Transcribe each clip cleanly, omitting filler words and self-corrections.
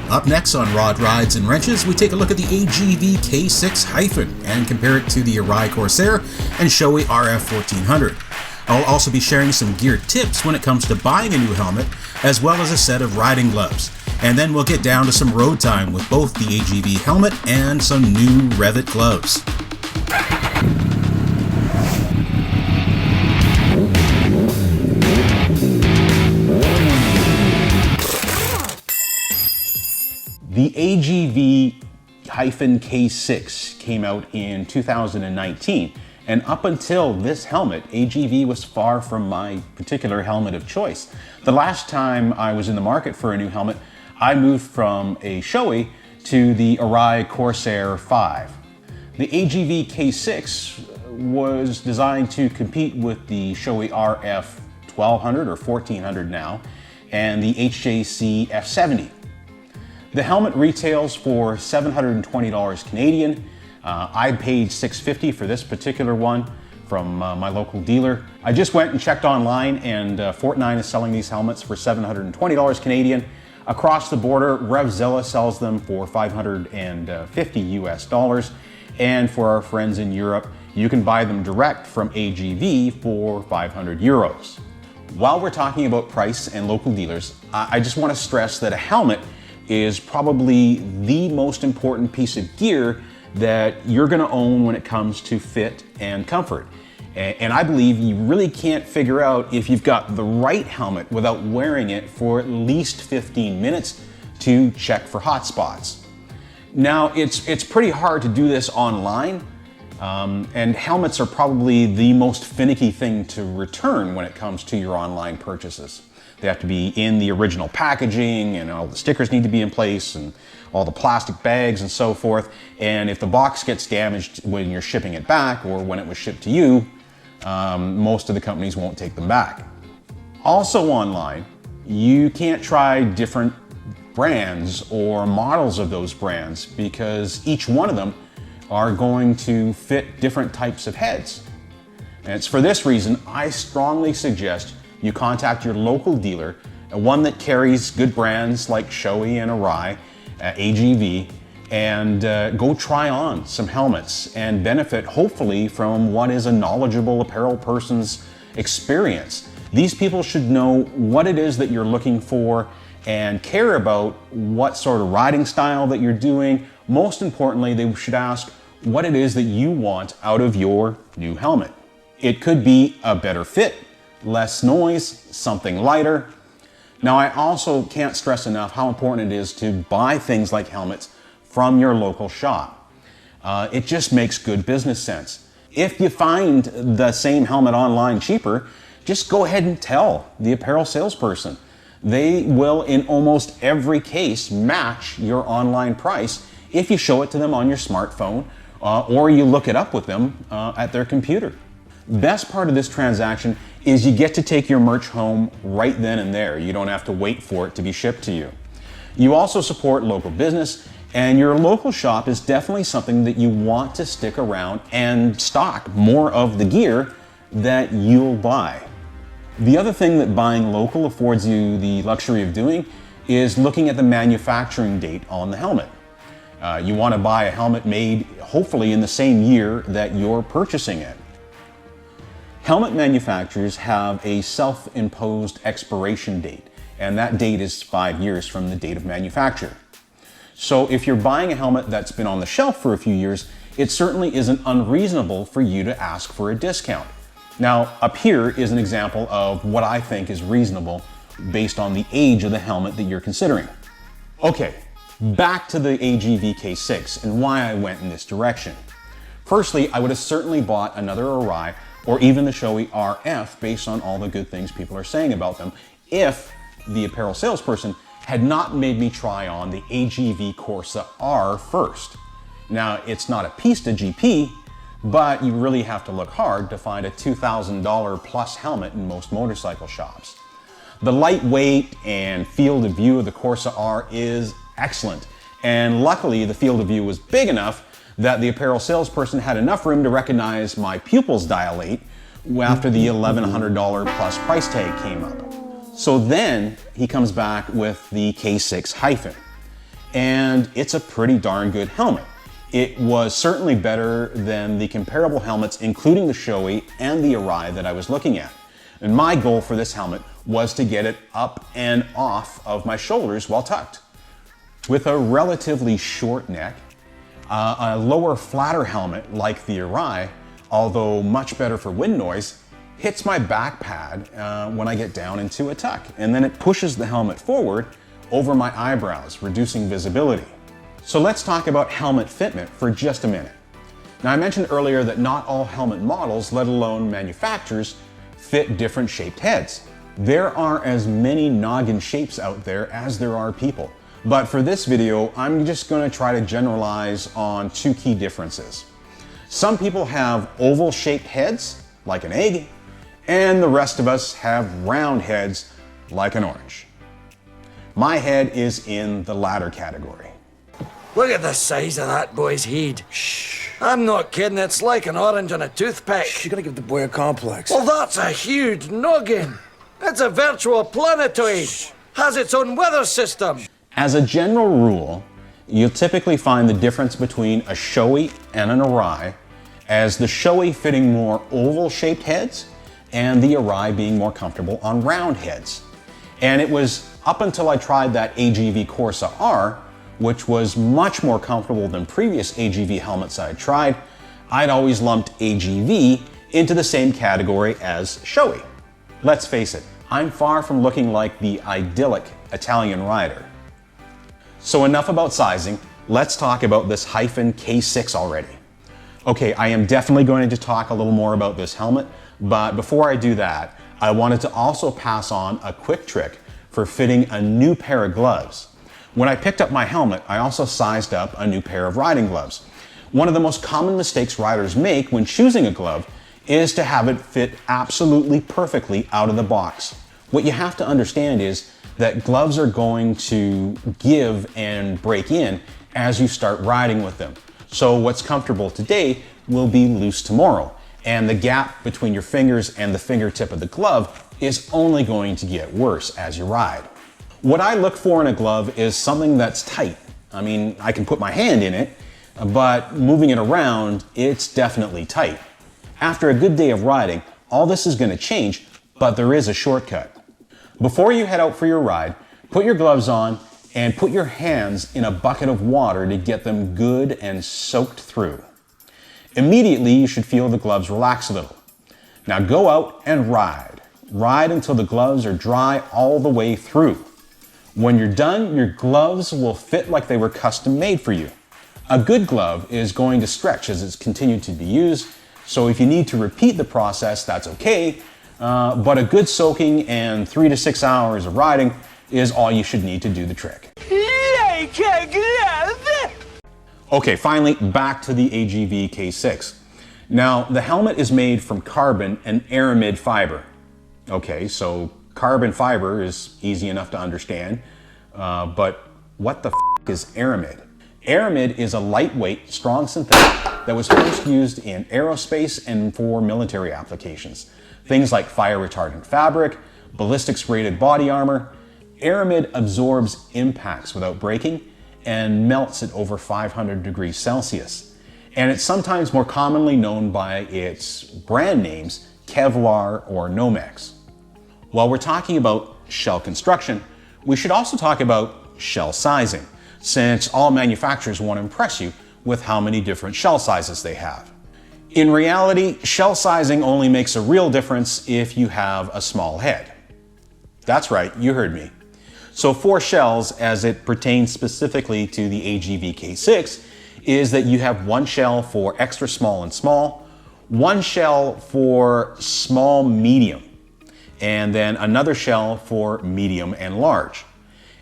Up next on Rod Rides and Wrenches, we take a look at the AGV K6 Hyphen and compare it to the Arai Corsair and Shoei RF1400. I'll also be sharing some gear tips when it comes to buying a new helmet, as well as a set of riding gloves. And then we'll get down to some road time with both the AGV helmet and some new Revit gloves. The AGV K6 came out in 2019, and up until this helmet, AGV was far from my particular helmet of choice. The last time I was in the market for a new helmet, I moved from a Shoei to the Arai Corsair 5. The AGV K6 was designed to compete with the Shoei RF1200 or 1400 now, and the HJC F70. The helmet retails for $720 Canadian. I paid $650 for this particular one from my local dealer. I just went and checked online, and Fortnite is selling these helmets for $720 Canadian. Across the border, RevZilla sells them for $550 US. And for our friends in Europe, you can buy them direct from AGV for 500 euros. While we're talking about price and local dealers, I just want to stress that a helmet is probably the most important piece of gear that you're going to own when it comes to fit and comfort. And I believe you really can't figure out if you've got the right helmet without wearing it for at least 15 minutes to check for hot spots. Now, it's pretty hard to do this online, and helmets are probably the most finicky thing to return when it comes to your online purchases. They have to be in the original packaging, and all the stickers need to be in place, and all the plastic bags and so forth. And if the box gets damaged when you're shipping it back or when it was shipped to you, most of the companies won't take them back. Also online, you can't try different brands or models of those brands because each one of them are going to fit different types of heads. And it's for this reason I strongly suggest you contact your local dealer, one that carries good brands like Shoei and Arai, AGV, and go try on some helmets and benefit hopefully from what is a knowledgeable apparel person's experience. These people should know what it is that you're looking for and care about what sort of riding style that you're doing. Most importantly, they should ask what it is that you want out of your new helmet. It could be a better fit, less noise, something lighter. Now, I also can't stress enough how important it is to buy things like helmets from your local shop. It just makes good business sense. If you find the same helmet online cheaper, just go ahead and tell the apparel salesperson. They will, in almost every case, match your online price if you show it to them on your smartphone or you look it up with them at their computer. Best part of this transaction is you get to take your merch home right then and there. You don't have to wait for it to be shipped to you. You also support local business, and your local shop is definitely something that you want to stick around and stock more of the gear that you'll buy. The other thing that buying local affords you the luxury of doing is looking at the manufacturing date on the helmet. You want to buy a helmet made hopefully in the same year that you're purchasing it. Helmet manufacturers have a self-imposed expiration date, and that date is 5 years from the date of manufacture. So if you're buying a helmet that's been on the shelf for a few years, it certainly isn't unreasonable for you to ask for a discount. Now, up here is an example of what I think is reasonable based on the age of the helmet that you're considering. Okay, back to the AGV K6 and why I went in this direction. Firstly, I would have certainly bought another Arai or even the Shoei RF based on all the good things people are saying about them if the apparel salesperson had not made me try on the AGV Corsair R first. Now, it's not a pista GP, but you really have to look hard to find a $2,000 plus helmet in most motorcycle shops. The lightweight and field of view of the Corsair R is excellent, and luckily the field of view was big enough that the apparel salesperson had enough room to recognize my pupils dilate after the $1,100 plus price tag came up. So then he comes back with the K6 Hyphen. and it's a pretty darn good helmet. It was certainly better than the comparable helmets, including the Shoei and the Arai that I was looking at. And my goal for this helmet was to get it up and off of my shoulders while tucked. With a relatively short neck, a lower, flatter helmet like the Arai, although much better for wind noise, hits my back pad when I get down into a tuck, and then it pushes the helmet forward over my eyebrows, reducing visibility. So let's talk about helmet fitment for just a minute. Now, I mentioned earlier that not all helmet models, let alone manufacturers, fit different shaped heads. There are as many noggin shapes out there as there are people. But for this video, I'm just going to try to generalize on two key differences. Some people have oval shaped heads, like an egg, and the rest of us have round heads, like an orange. My head is in the latter category. Look at the size of that boy's head. Shh. I'm not kidding, it's like an orange on a toothpick. Shh, you're gonna give the boy a complex. Well, that's a huge noggin. It's a virtual planetoid. Has its own weather system. As a general rule, you'll typically find the difference between a Shoei and an Arai as the Shoei fitting more oval-shaped heads and the Arai being more comfortable on round heads. And it was up until I tried that AGV Corsair R, which was much more comfortable than previous AGV helmets I had tried, I'd always lumped AGV into the same category as Shoei. Let's face it, I'm far from looking like the idyllic Italian rider. So enough about sizing, let's talk about this Hyphen K6 already. Okay, I am definitely going to talk a little more about this helmet, but before I do that, I wanted to also pass on a quick trick for fitting a new pair of gloves. When I picked up my helmet, I also sized up a new pair of riding gloves. One of the most common mistakes riders make when choosing a glove is to have it fit absolutely perfectly out of the box. What you have to understand is that gloves are going to give and break in as you start riding with them. So what's comfortable today will be loose tomorrow, and the gap between your fingers and the fingertip of the glove is only going to get worse as you ride. What I look for in a glove is something that's tight. I mean, I can put my hand in it, but moving it around, it's definitely tight. After a good day of riding, all this is going to change, but there is a shortcut. Before you head out for your ride, put your gloves on and put your hands in a bucket of water to get them good and soaked through. Immediately, you should feel the gloves relax a little. Now go out and ride. Ride until the gloves are dry all the way through. When you're done, your gloves will fit like they were custom made for you. A good glove is going to stretch as it's continued to be used, so if you need to repeat the process, that's okay, but a good soaking and 3 to 6 hours of riding is all you should need to do the trick. Like a glove! Okay, finally, back to the AGV K6. Now, the helmet is made from carbon and aramid fiber. Okay, so carbon fiber is easy enough to understand, but what the f is aramid? Aramid is a lightweight, strong synthetic that was first used in aerospace and for military applications. Things like fire retardant fabric, ballistics rated body armor. Aramid absorbs impacts without breaking and melts at over 500 degrees Celsius. And it's sometimes more commonly known by its brand names, Kevlar or Nomex. While we're talking about shell construction, we should also talk about shell sizing, since all manufacturers want to impress you with how many different shell sizes they have. In reality, shell sizing only makes a real difference if you have a small head. That's right, you heard me. So 4 shells, as it pertains specifically to the AGV K6, is that you have 1 shell for extra small and small, 1 shell for small medium, and then another shell for medium and large.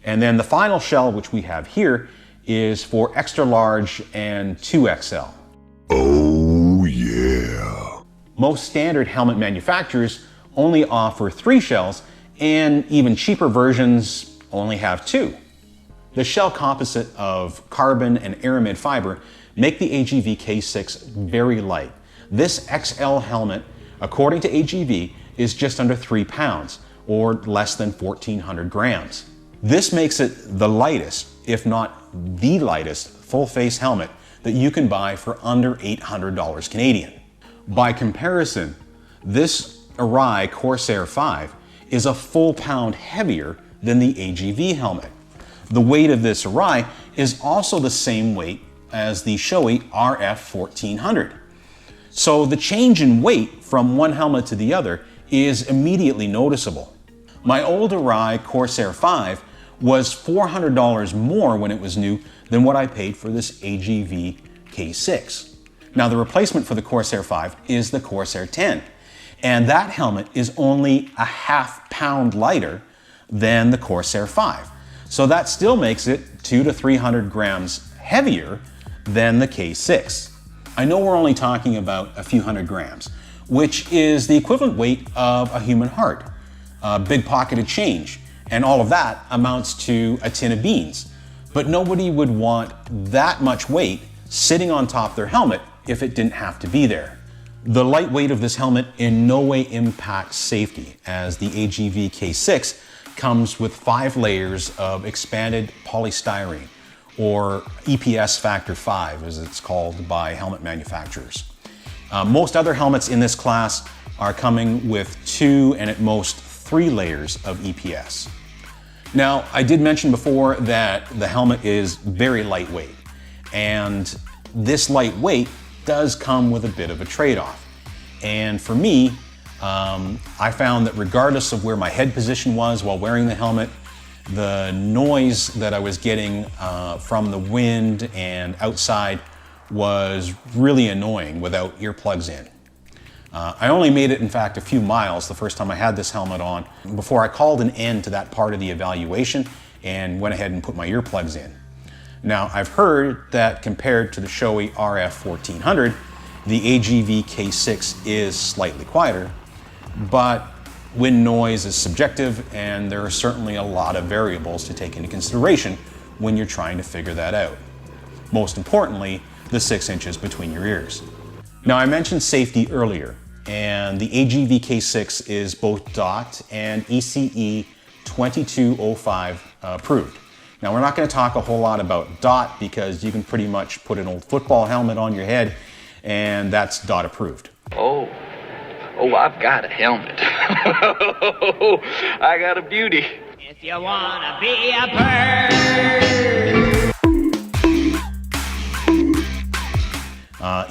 And then the final shell, which we have here, is for extra large and 2XL. Oh yeah. Most standard helmet manufacturers only offer 3 shells, and even cheaper versions only have 2. The shell composite of carbon and aramid fiber make the AGV K6 very light. This XL helmet, according to AGV, is just under 3 pounds, or less than 1,400 grams. This makes it the lightest if not the lightest, full-face helmet that you can buy for under $800 Canadian. By comparison, this Arai Corsair 5 is a full pound heavier than the AGV helmet. The weight of this Arai is also the same weight as the Shoei RF1400. So the change in weight from one helmet to the other is immediately noticeable. My old Arai Corsair 5 was $400 more when it was new than what I paid for this AGV K6. Now the replacement for the Corsair 5 is the Corsair 10, and that helmet is only a half pound lighter than the Corsair 5. So that still makes it 200 to 300 grams heavier than the K6. I know we're only talking about a few hundred grams, which is the equivalent weight of a human heart, a big pocket of change, and all of that amounts to a tin of beans. But nobody would want that much weight sitting on top of their helmet if it didn't have to be there. The light weight of this helmet in no way impacts safety, as the AGV K6 comes with 5 layers of expanded polystyrene, or EPS factor 5 as it's called by helmet manufacturers. Most other helmets in this class are coming with 2 and at most 3 layers of EPS. Now, I did mention before that the helmet is very lightweight, and this lightweight does come with a bit of a trade-off. And for me, I found that regardless of where my head position was while wearing the helmet, the noise that I was getting from the wind and outside was really annoying without earplugs in. I only made it, in fact, a few miles the first time I had this helmet on before I called an end to that part of the evaluation and went ahead and put my earplugs in. Now, I've heard that compared to the Shoei RF1400, the AGV K6 is slightly quieter, but wind noise is subjective, and there are certainly a lot of variables to take into consideration when you're trying to figure that out. Most importantly, the 6 inches between your ears. Now, I mentioned safety earlier, and the AGV K6 is both DOT and ECE 2205 approved. Now, we're not going to talk a whole lot about DOT because you can pretty much put an old football helmet on your head, and that's DOT approved. Oh, I've got a helmet. I got a beauty. If you wanna be a bird.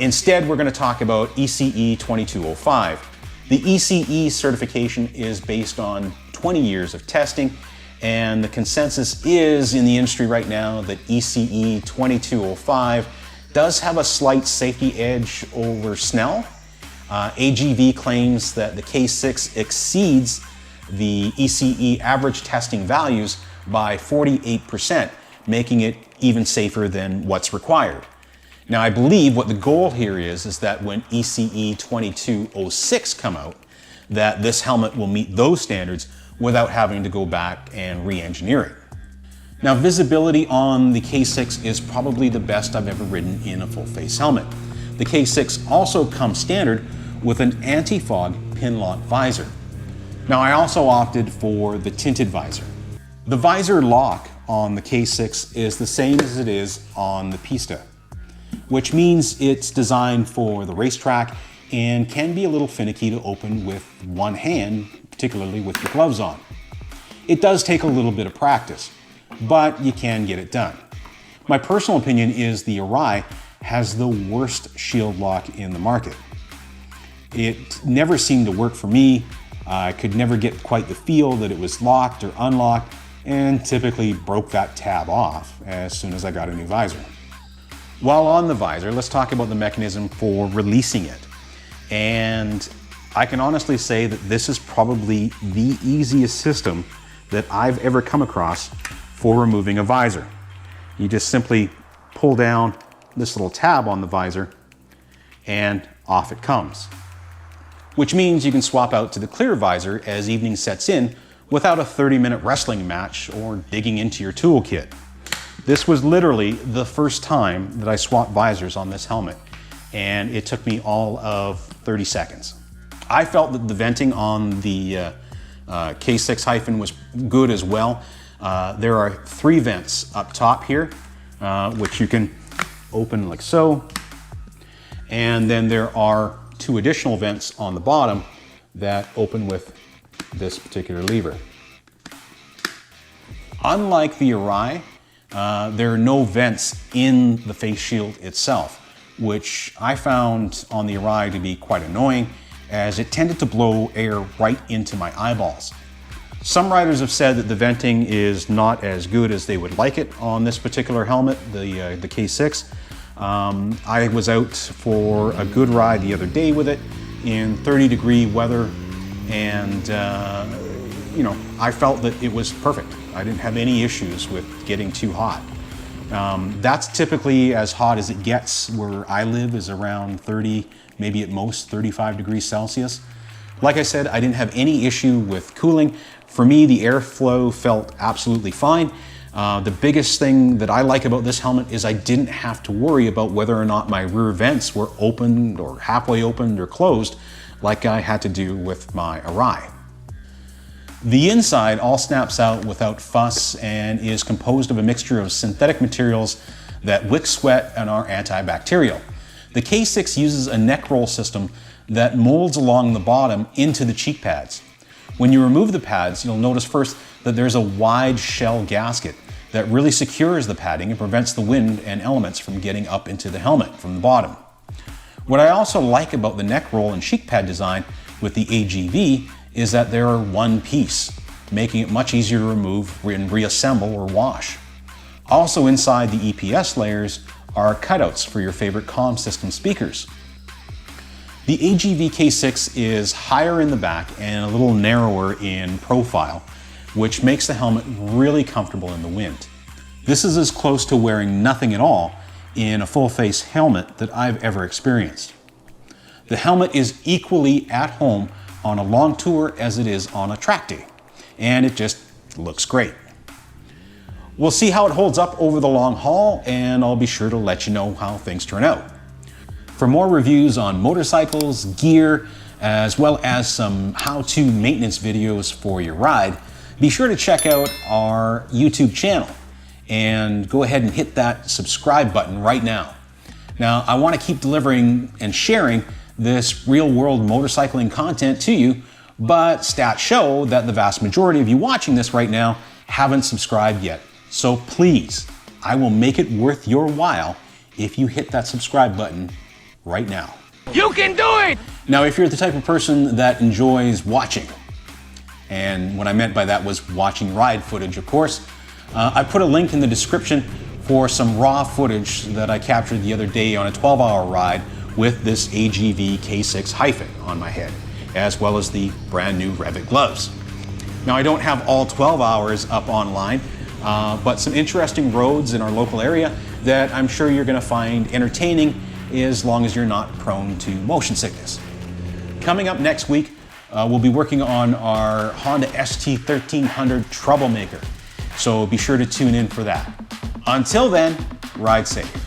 Instead, we're going to talk about ECE 2205. The ECE certification is based on 20 years of testing, and the consensus is in the industry right now that ECE 2205 does have a slight safety edge over Snell. AGV claims that the K6 exceeds the ECE average testing values by 48%, making it even safer than what's required. Now, I believe what the goal here is that when ECE 2206 come out, that this helmet will meet those standards without having to go back and re-engineer it. Now, visibility on the K6 is probably the best I've ever ridden in a full-face helmet. The K6 also comes standard with an anti-fog pin-lock visor. Now, I also opted for the tinted visor. The visor lock on the K6 is the same as it is on the Pista, which means it's designed for the racetrack and can be a little finicky to open with one hand, particularly with your gloves on. It does take a little bit of practice, but you can get it done. My personal opinion is the Arai has the worst shield lock in the market. It never seemed to work for me. I could never get quite the feel that it was locked or unlocked, and typically broke that tab off as soon as I got a new visor. While on the visor, let's talk about the mechanism for releasing it. And I can honestly say that this is probably the easiest system that I've ever come across for removing a visor. You just simply pull down this little tab on the visor and off it comes. Which means you can swap out to the clear visor as evening sets in without a 30-minute wrestling match or digging into your toolkit. This was literally the first time that I swapped visors on this helmet, and it took me all of 30 seconds. I felt that the venting on the K6 Hyphen was good as well. There are 3 vents up top here, which you can open like so. And then there are 2 additional vents on the bottom that open with this particular lever. Unlike the Arai, there are no vents in the face shield itself, which I found on the Arai to be quite annoying, as it tended to blow air right into my eyeballs. Some riders have said that the venting is not as good as they would like it on this particular helmet, the K6. I was out for a good ride the other day with it in 30-degree weather, and you know, I felt that it was perfect. I didn't have any issues with getting too hot. That's typically as hot as it gets. Where I live is around 30, maybe at most 35 degrees Celsius. Like I said, I didn't have any issue with cooling. For me, the airflow felt absolutely fine. The biggest thing that I like about this helmet is I didn't have to worry about whether or not my rear vents were opened or halfway opened or closed like I had to do with my Arai. The inside all snaps out without fuss and is composed of a mixture of synthetic materials that wick sweat and are antibacterial. The K6 uses a neck roll system that molds along the bottom into the cheek pads. When you remove the pads, you'll notice first that there's a wide shell gasket that really secures the padding and prevents the wind and elements from getting up into the helmet from the bottom. What I also like about the neck roll and cheek pad design with the AGV is that they are one piece, making it much easier to remove and reassemble or wash. Also inside the EPS layers are cutouts for your favorite comm system speakers. The AGV K6 is higher in the back and a little narrower in profile, which makes the helmet really comfortable in the wind. This is as close to wearing nothing at all in a full face helmet that I've ever experienced. The helmet is equally at home on a long tour as it is on a track day, and it just looks great. We'll see how it holds up over the long haul, and I'll be sure to let you know how things turn out. For more reviews on motorcycles, gear, as well as some how-to maintenance videos for your ride, be sure to check out our YouTube channel and go ahead and hit that subscribe button right now. Now, I want to keep delivering and sharing this real-world motorcycling content to you, but stats show that the vast majority of you watching this right now haven't subscribed yet. So please, I will make it worth your while if you hit that subscribe button right now. You can do it! Now, if you're the type of person that enjoys watching, and what I meant by that was watching ride footage, of course, I put a link in the description for some raw footage that I captured the other day on a 12-hour ride with this AGV K6 Hyphen on my head, as well as the brand new Revit gloves. Now, I don't have all 12 hours up online, but some interesting roads in our local area that I'm sure you're going to find entertaining as long as you're not prone to motion sickness. Coming up next week, we'll be working on our Honda ST1300 Troublemaker, so be sure to tune in for that. Until then, ride safe.